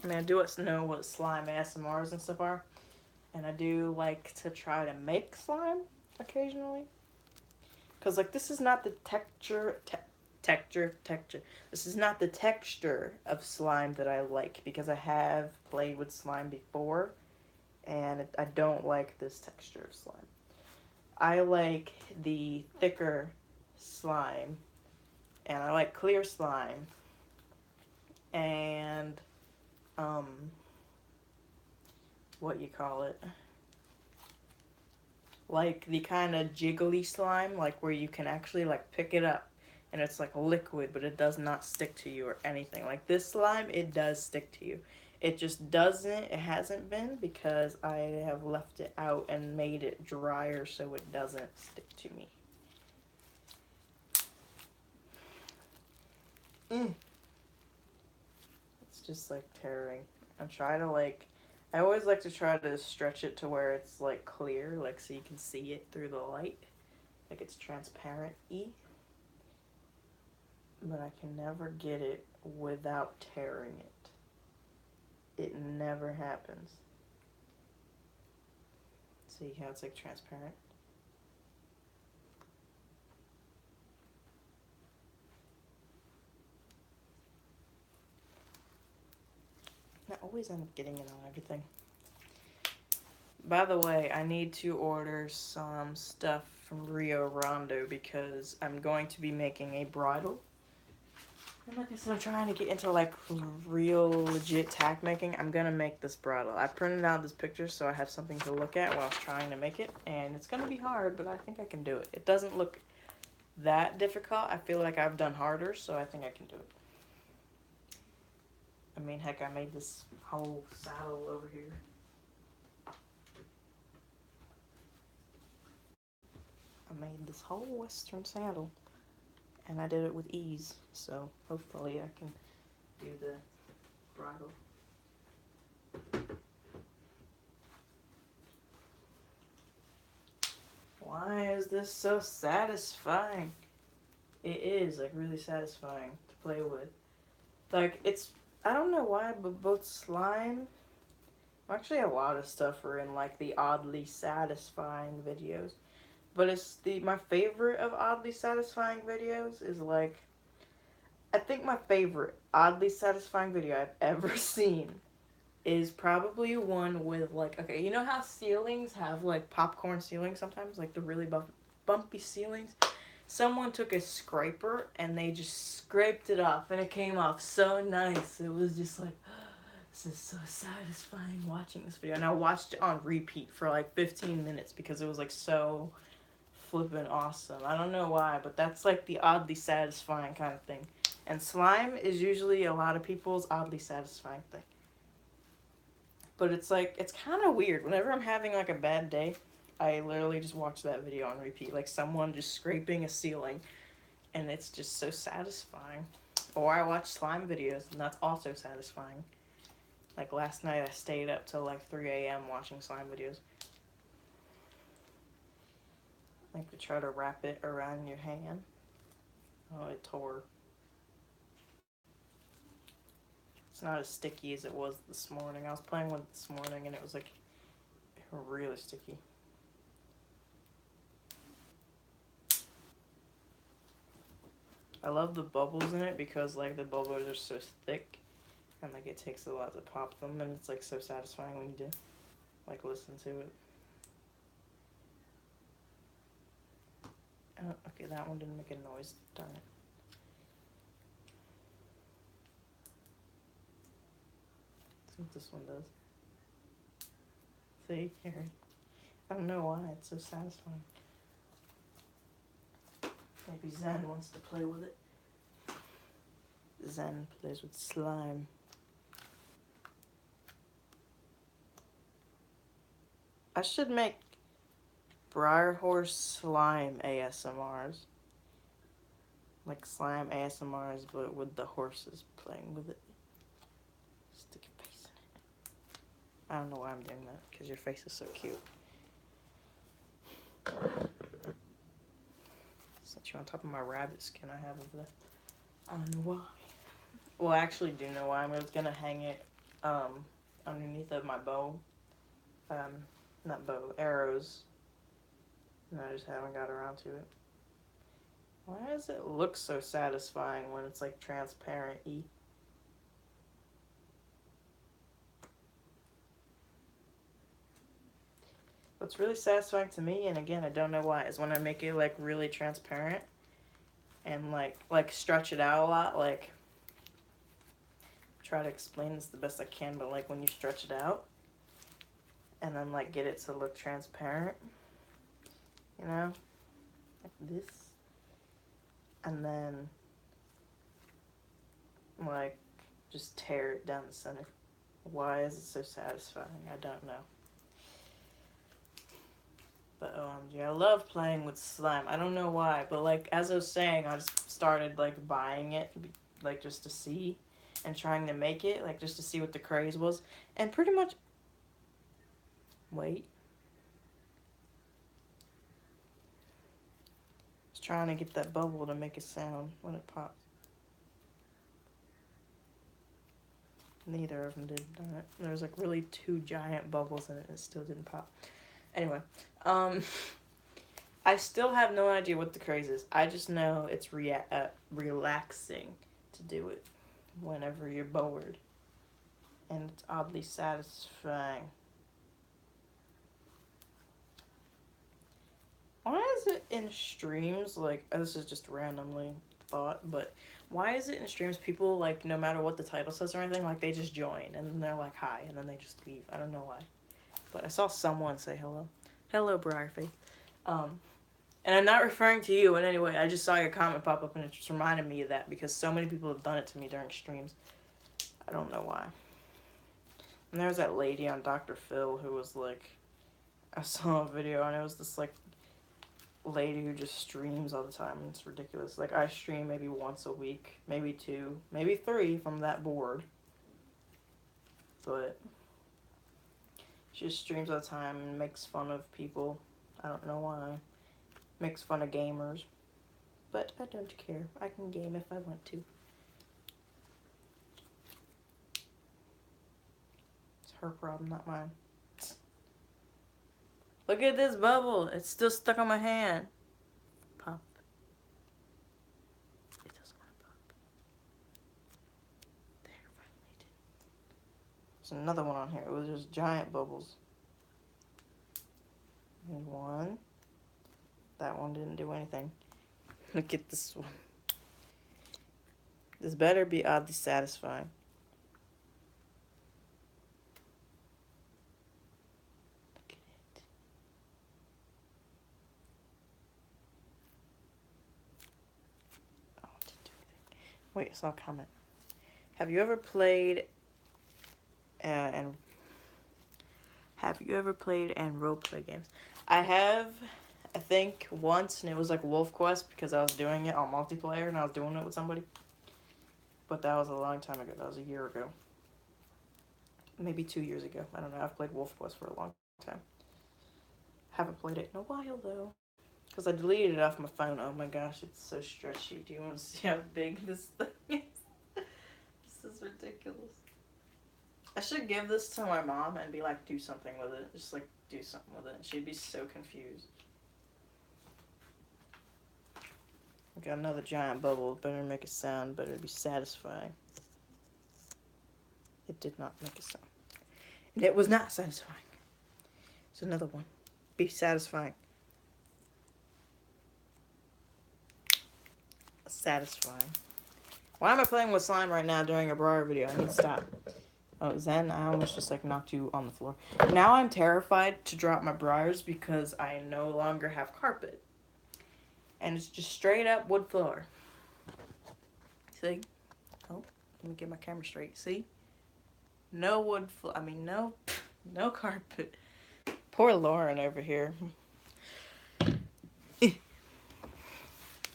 [SPEAKER 1] I mean, I do know what slime ASMRs and stuff are. And I do like to try to make slime occasionally. Because, like, this is not the texture. This is not the texture of slime that I like. Because I have played with slime before. And I don't like this texture of slime. I like the thicker slime. And I like clear slime. And, what you call it? Like the kind of jiggly slime, like where you can actually like pick it up and it's like liquid, but it does not stick to you or anything. Like this slime, it does stick to you. It just doesn't, it hasn't been because I have left it out and made it drier so it doesn't stick to me. It's just like tearing. I'm trying to like, I always like to try to stretch it to where it's like clear, like so you can see it through the light. Like it's transparent-y. But I can never get it without tearing it. It never happens. See how it's like transparent? I always end up getting it on everything. By the way, I need to order some stuff from Rio Rondo because I'm going to be making a bridle. And like I said, I'm trying to get into like real legit tack making. I'm gonna make this bridle. I printed out this picture so I have something to look at while I was trying to make it. And it's gonna be hard, but I think I can do it. It doesn't look that difficult. I feel like I've done harder, so I think I can do it. I mean, heck, I made this whole saddle over here. I made this whole western sandal, and I did it with ease, so hopefully I can do the bridle. Why is this so satisfying? It is, like, really satisfying to play with. Like, it's, I don't know why, but both slime, actually a lot of stuff are in, like, the oddly satisfying videos. But it's my favorite of oddly satisfying videos is, like, I think my favorite oddly satisfying video I've ever seen is probably one with, like, okay, you know how ceilings have, like, popcorn ceilings sometimes? Like, the really bumpy ceilings? Someone took a scraper and they just scraped it off, and it came off so nice. It was just like, this is so satisfying watching this video. And I watched it on repeat for like 15 minutes because it was like so flippin' awesome. I don't know why, but that's like the oddly satisfying kind of thing. And slime is usually a lot of people's oddly satisfying thing. But it's like, it's kind of weird. Whenever I'm having like a bad day, I literally just watch that video on repeat. Like someone just scraping a ceiling, and it's just so satisfying. Or I watch slime videos, and that's also satisfying. Like last night I stayed up till like 3 a.m. watching slime videos. Like to try to wrap it around your hand. Oh, it tore. It's not as sticky as it was this morning. I was playing with it this morning and it was like really sticky. I love the bubbles in it because like the bubbles are so thick and like it takes a lot to pop them, and it's like so satisfying when you do like listen to it. Oh, okay, that one didn't make a noise. Darn it. Let's see what this one does. See, here. I don't know why it's so satisfying. Maybe Zen wants to play with it. Zen plays with slime. I should make Briarhorse slime ASMRs. Like slime ASMRs, but with the horses playing with it. Stick your face in it. I don't know why I'm doing that, because your face is so cute. Set you on top of my rabbit skin I have over there. I don't know why. Well, I actually do know why. I was gonna hang it underneath of my bow. Not bow, arrows. And I just haven't got around to it. Why does it look so satisfying when it's like transparent-y? What's really satisfying to me, and again, I don't know why, is when I make it like really transparent and like stretch it out a lot. Like, try to explain this the best I can, but like when you stretch it out and then like get it to look transparent, you know, like this, and then like just tear it down the center. Why is it so satisfying? I don't know. But OMG, I love playing with slime. I don't know why, but like as I was saying, I just started like buying it, like just to see, and trying to make it, like just to see what the craze was, and pretty much. Wait. I was trying to get that bubble to make a sound when it pops. Neither of them did. Darn it. There was like really 2 giant bubbles in it and it still didn't pop. Anyway, I still have no idea what the craze is. I just know it's relaxing to do it whenever you're bored. And it's oddly satisfying. Why is it in streams, like, this is just randomly thought, but why is it in streams people, like, no matter what the title says or anything, like, they just join, and then they're like, hi, and then they just leave. I don't know why. But I saw someone say hello. Hello, Briarfaith. And I'm not referring to you in any way. I just saw your comment pop up, and it just reminded me of that, because so many people have done it to me during streams. I don't know why. And there was that lady on Dr. Phil who was, like, I saw a video, and it was this, like lady who just streams all the time. It's ridiculous. Like, I stream maybe once a week, maybe 2, maybe 3 if I'm that bored. But she just streams all the time and makes fun of people. I don't know why. Makes fun of gamers. But I don't care. I can game if I want to. It's her problem, not mine. Look at this bubble. It's still stuck on my hand. Pop. It doesn't want to pop. There, finally did. There's another one on here. It was just giant bubbles. And one. That one didn't do anything. Look at this one. This better be oddly satisfying. Look at it. Oh, it didn't do anything. Wait, I saw a comment. Have you ever played and roleplay games? I have, I think, once, and it was like Wolf Quest because I was doing it on multiplayer and I was doing it with somebody. But that was a long time ago. That was a year ago. Maybe 2 years ago. I don't know. I've played Wolf Quest for a long time. Haven't played it in a while, though. Because I deleted it off my phone. Oh my gosh, it's so stretchy. Do you want to see how big this thing is? This is ridiculous. I should give this to my mom and be like, do something with it. Just like, do something with it. She'd be so confused. I got another giant bubble. Better make a sound. Better be satisfying. It did not make a sound. And it was not satisfying. It's another one. Be satisfying. Satisfying. Why am I playing with slime right now during a Briar video? I need to stop. Oh, Zen, I almost just like knocked you on the floor. Now I'm terrified to drop my briars because I no longer have carpet. And it's just straight up wood floor. See? Oh, let me get my camera straight. See? No wood floor. I mean, no carpet. Poor Lauren over here.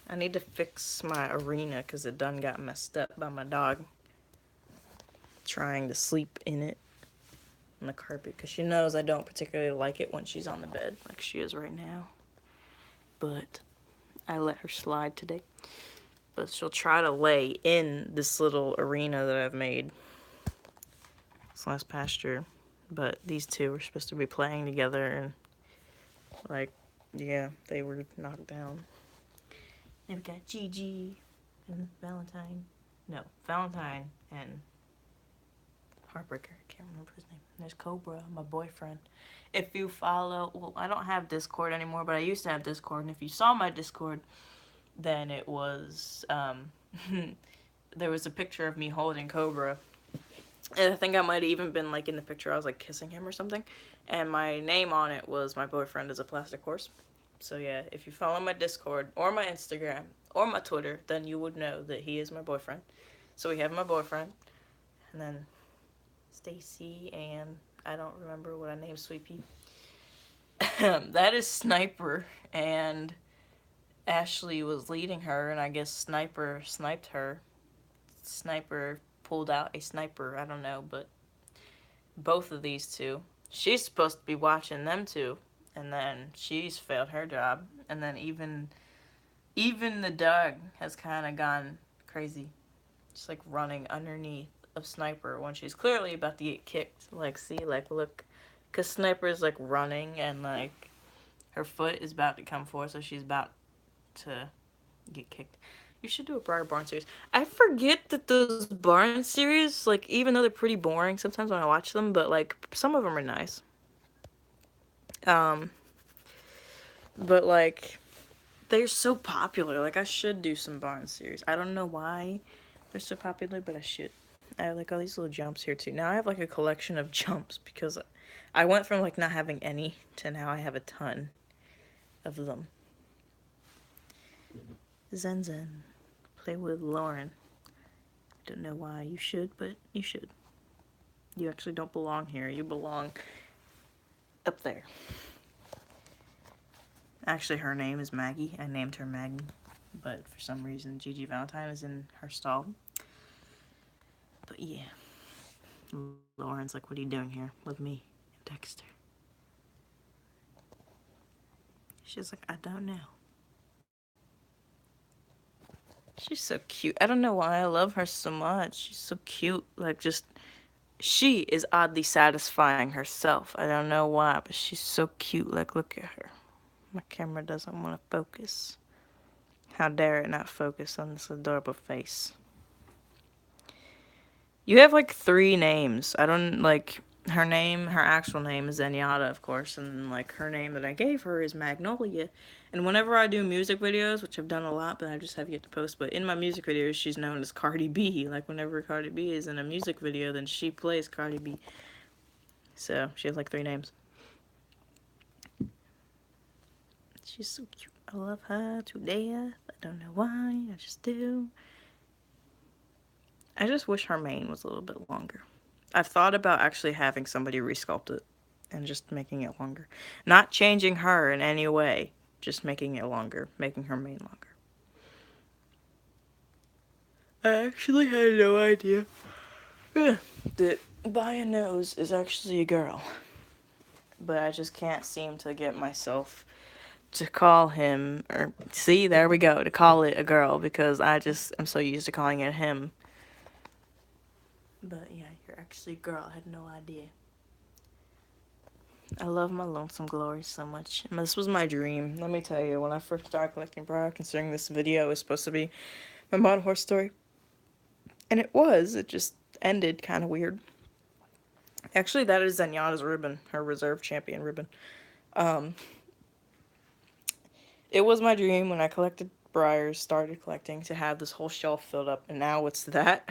[SPEAKER 1] I need to fix my arena because it done got messed up by my dog trying to sleep in it, on the carpet, because she knows I don't particularly like it when she's on the bed like she is right now. But I let her slide today. But she'll try to lay in this little arena that I've made. Slash pasture. But these two were supposed to be playing together and like, yeah, they were knocked down. Then we got Gigi and Valentine. No, Valentine and Heartbreaker. I can't remember his name. There's Cobra, my boyfriend. If you follow, well, I don't have Discord anymore, but I used to have Discord. And if you saw my Discord, then it was, there was a picture of me holding Cobra. And I think I might have even been, like, in the picture, I was, like, kissing him or something. And my name on it was My Boyfriend is a Plastic Horse. So, yeah, if you follow my Discord or my Instagram or my Twitter, then you would know that he is my boyfriend. So we have my boyfriend. And then Stacy and I don't remember what I named Sweet Pea. That is Sniper. And Ashley was leading her. And I guess Sniper sniped her. Sniper pulled out a sniper. I don't know. But both of these two. She's supposed to be watching them two. And then she's failed her job. And then even the dog has kind of gone crazy. Just like running underneath of Sniper when she's clearly about to get kicked. Like, see, like, look. Because Sniper is, like, running and, like, her foot is about to come forward. So she's about to get kicked. You should do a Briar Barn series. I forget that those Barn series, like, even though they're pretty boring sometimes when I watch them, but, like, some of them are nice. But, like, they're so popular. Like, I should do some Barn series. I don't know why they're so popular, but I should. I have, like, all these little jumps here, too. Now I have, like, a collection of jumps because I went from, like, not having any to now I have a ton of them. Zen. Play with Lauren. Don't know why you should, but you should. You actually don't belong here. You belong up there. Actually, her name is Maggie. I named her Maggie, but for some reason, Gigi Valentine is in her stall. But yeah, Lauren's like, what are you doing here with me and Dexter? She's like, I don't know. She's so cute. I don't know why I love her so much. She's so cute. Like, just, she is oddly satisfying herself. I don't know why, but she's so cute. Like, look at her. My camera doesn't want to focus. How dare it not focus on this adorable face? You have like 3 names. I don't like her name. Her actual name is Zenyatta, of course, and then, like, her name that I gave her is Magnolia. And whenever I do music videos, which I've done a lot, but I just have yet to post, but in my music videos, she's known as Cardi B. Like, whenever Cardi B is in a music video, then she plays Cardi B. So she has like 3 names. She's so cute. I love her to death. I don't know why. I just do. I just wish her mane was a little bit longer. I've thought about actually having somebody resculpt it and just making it longer. Not changing her in any way, just making it longer, making her mane longer. I actually had no idea that Baya Nose is actually a girl. But I just can't seem to get myself to call him, or see, there we go, to call it a girl, because I'm so used to calling it him. But yeah, you're actually a girl. I had no idea. I love my Lonesome Glory so much. And this was my dream. Let me tell you, when I first started collecting Briar, considering this video was supposed to be my Modern Horse story. And it was. It just ended kind of weird. Actually, that is Zenyatta's ribbon, her reserve champion ribbon. It was my dream when I collected Briars, started collecting, to have this whole shelf filled up. And now it's that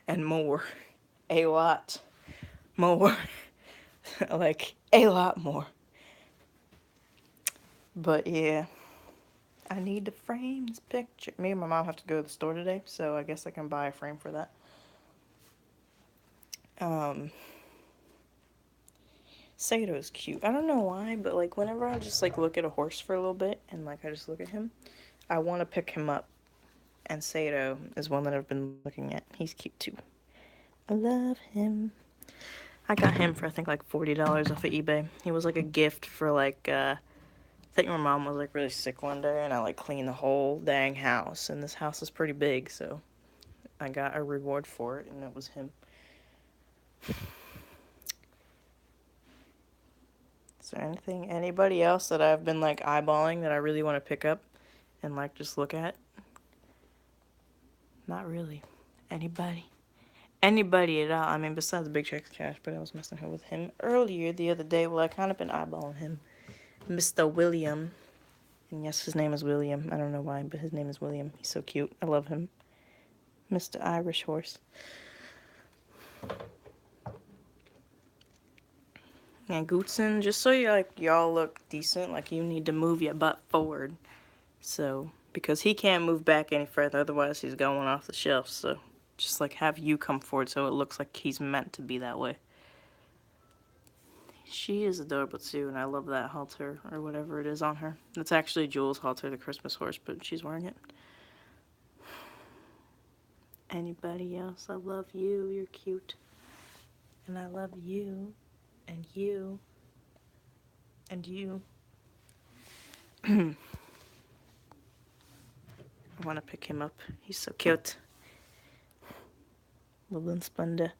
[SPEAKER 1] and more. A lot more. Like, a lot more. But yeah, I need to frame this picture. Me and my mom have to go to the store today, so I guess I can buy a frame for that. Sato's cute. I don't know why, but like whenever I just like look at a horse for a little bit and like I just look at him, I want to pick him up. And Sato is one that I've been looking at. He's cute too. I love him. I got him for I think like $40 off of eBay. He was like a gift for like I think my mom was like really sick one day and I like cleaned the whole dang house, and this house is pretty big, so I got a reward for it, and it was him. Is there anybody else that I've been like eyeballing that I really want to pick up and like just look at? Not really. Anybody at all. I mean, besides Big Check's Cash, but I was messing with him earlier the other day. Well, I kind of been eyeballing him. Mr. William. And yes, his name is William. I don't know why, but his name is William. He's so cute. I love him. Mr. Irish Horse. And Gootson, just so y'all look decent, like you need to move your butt forward. So, because he can't move back any further, otherwise he's going off the shelf. So, just like have you come forward so it looks like he's meant to be that way. She is adorable too, and I love that halter or whatever it is on her. It's actually Jules' halter, the Christmas horse, but she's wearing it. Anybody else? I love you. You're cute. And I love you. And you. And you. I want to pick him up. He's so cute. Woodland Splenda.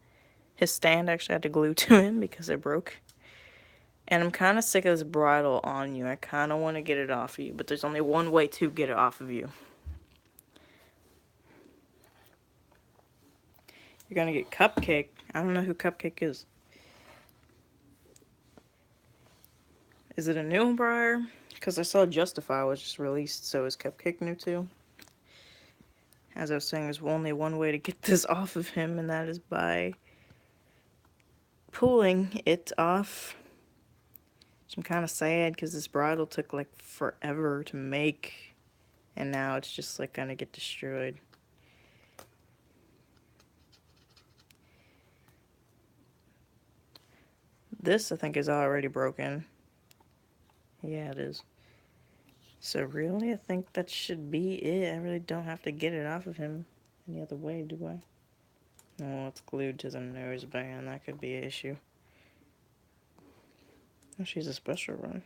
[SPEAKER 1] His stand actually had to glue to him because it broke. And I'm kind of sick of this bridle on you. I kind of want to get it off of you, but there's only one way to get it off of you. You're gonna get Cupcake. I don't know who Cupcake is. Is it a new Briar? Because I saw Justify was just released, so is Cupcake new too? As I was saying, there's only one way to get this off of him, and that is by pulling it off. Which I'm kind of sad, because this bridle took like forever to make, and now it's just like gonna get destroyed. This, I think, is already broken. Yeah, it is. So really, I think that should be it. I really don't have to get it off of him any other way, do I? No, it's glued to the nose band. That could be an issue. Oh, she's a special one.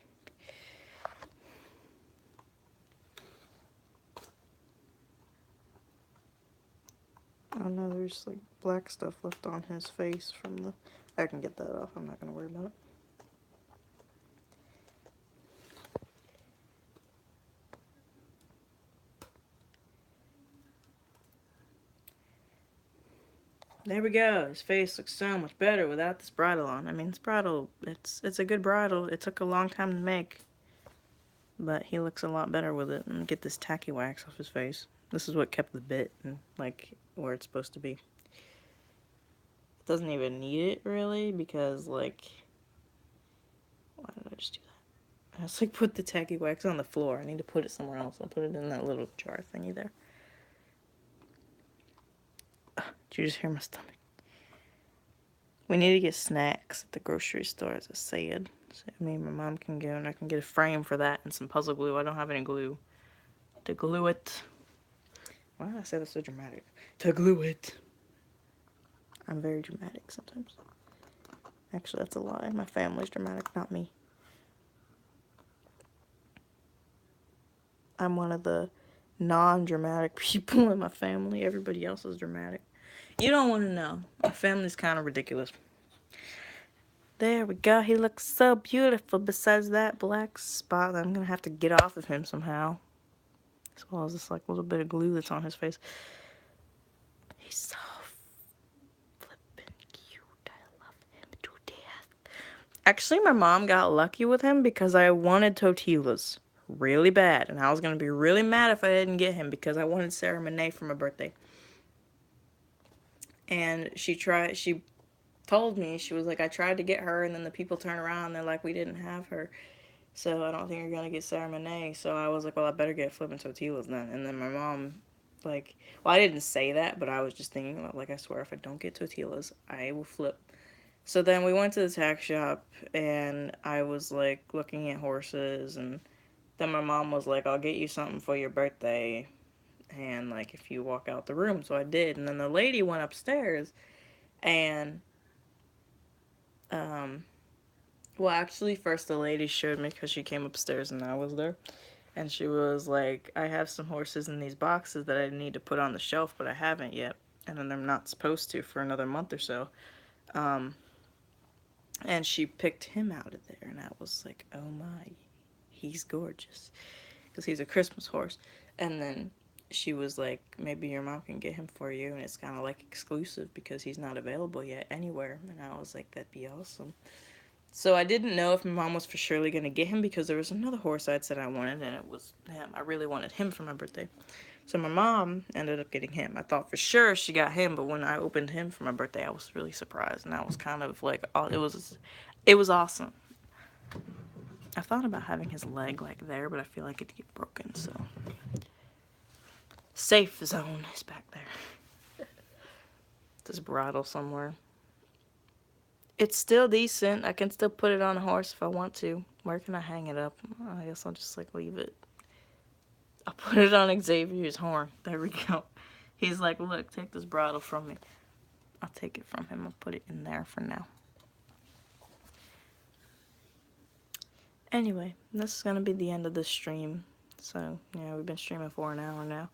[SPEAKER 1] Oh no, there's like black stuff left on his face from the... I can get that off. I'm not going to worry about it. There we go. His face looks so much better without this bridle on. I mean, this bridle, it's a good bridle. It took a long time to make, but he looks a lot better with it. And get this tacky wax off his face. This is what kept the bit and like where it's supposed to be. It doesn't even need it really because like, why did I just do that? I just like put the tacky wax on the floor. I need to put it somewhere else. I'll put it in that little jar thingy there. Did you just hear my stomach? We need to get snacks at the grocery store, as I said. So me and my mom can go, and I can get a frame for that and some puzzle glue. I don't have any glue to glue it. Why did I say that so dramatic? To glue it. I'm very dramatic sometimes. Actually, that's a lie. My family's dramatic, not me. I'm one of the non-dramatic people in my family. Everybody else is dramatic. You don't want to know. My family's kind of ridiculous. There we go. He looks so beautiful besides that black spot that I'm going to have to get off of him somehow. As well as this like little bit of glue that's on his face. He's so flippin' cute. I love him to death. Actually, my mom got lucky with him because I wanted Totilas really bad. And I was going to be really mad if I didn't get him because I wanted Sarah Monet for my birthday. And she told me, she was like, I tried to get her, and then the people turn around and they're like, we didn't have her, so I don't think you're gonna get Sarah Monet. So I was like, well, I better get Flippin' Totilas then. And then my mom, like, well, I didn't say that, but I was just thinking, like, I swear if I don't get Totilas, I will flip. So then we went to the tack shop, and I was like looking at horses, and then my mom was like, I'll get you something for your birthday, and like if you walk out the room. So I did, and then the lady went upstairs, and well, actually, first the lady showed me because she came upstairs and I was there. And she was like, I have some horses in these boxes that I need to put on the shelf, but I haven't yet. And then I'm not supposed to for another month or so. And she picked him out of there. And I was like, oh my, he's gorgeous. Because he's a Christmas horse. And then she was like, maybe your mom can get him for you. And it's kind of like exclusive because he's not available yet anywhere. And I was like, that'd be awesome. So I didn't know if my mom was for surely going to get him because there was another horse I'd said I wanted, and it was him. I really wanted him for my birthday. So my mom ended up getting him. I thought for sure she got him, but when I opened him for my birthday, I was really surprised, and I was kind of like, oh, it was awesome. I thought about having his leg like there, but I feel like it'd get broken, so. Safe zone is back there. This bridle somewhere. It's still decent. I can still put it on a horse if I want to. Where can I hang it up? I guess I'll just like leave it. I'll put it on Xavier's horn. There we go. He's like, look, take this bridle from me. I'll take it from him. I'll put it in there for now. Anyway, this is going to be the end of the stream. So, yeah, we've been streaming for an hour now.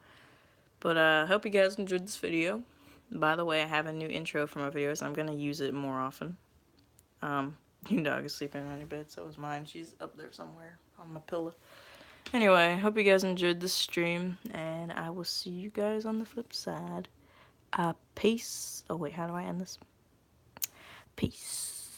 [SPEAKER 1] But I hope you guys enjoyed this video. By the way, I have a new intro for my videos. I'm going to use it more often. Your dog is sleeping on your bed, so is mine. She's up there somewhere on my pillow. Anyway, hope you guys enjoyed this stream, and I will see you guys on the flip side. Peace. Oh, wait, how do I end this? Peace.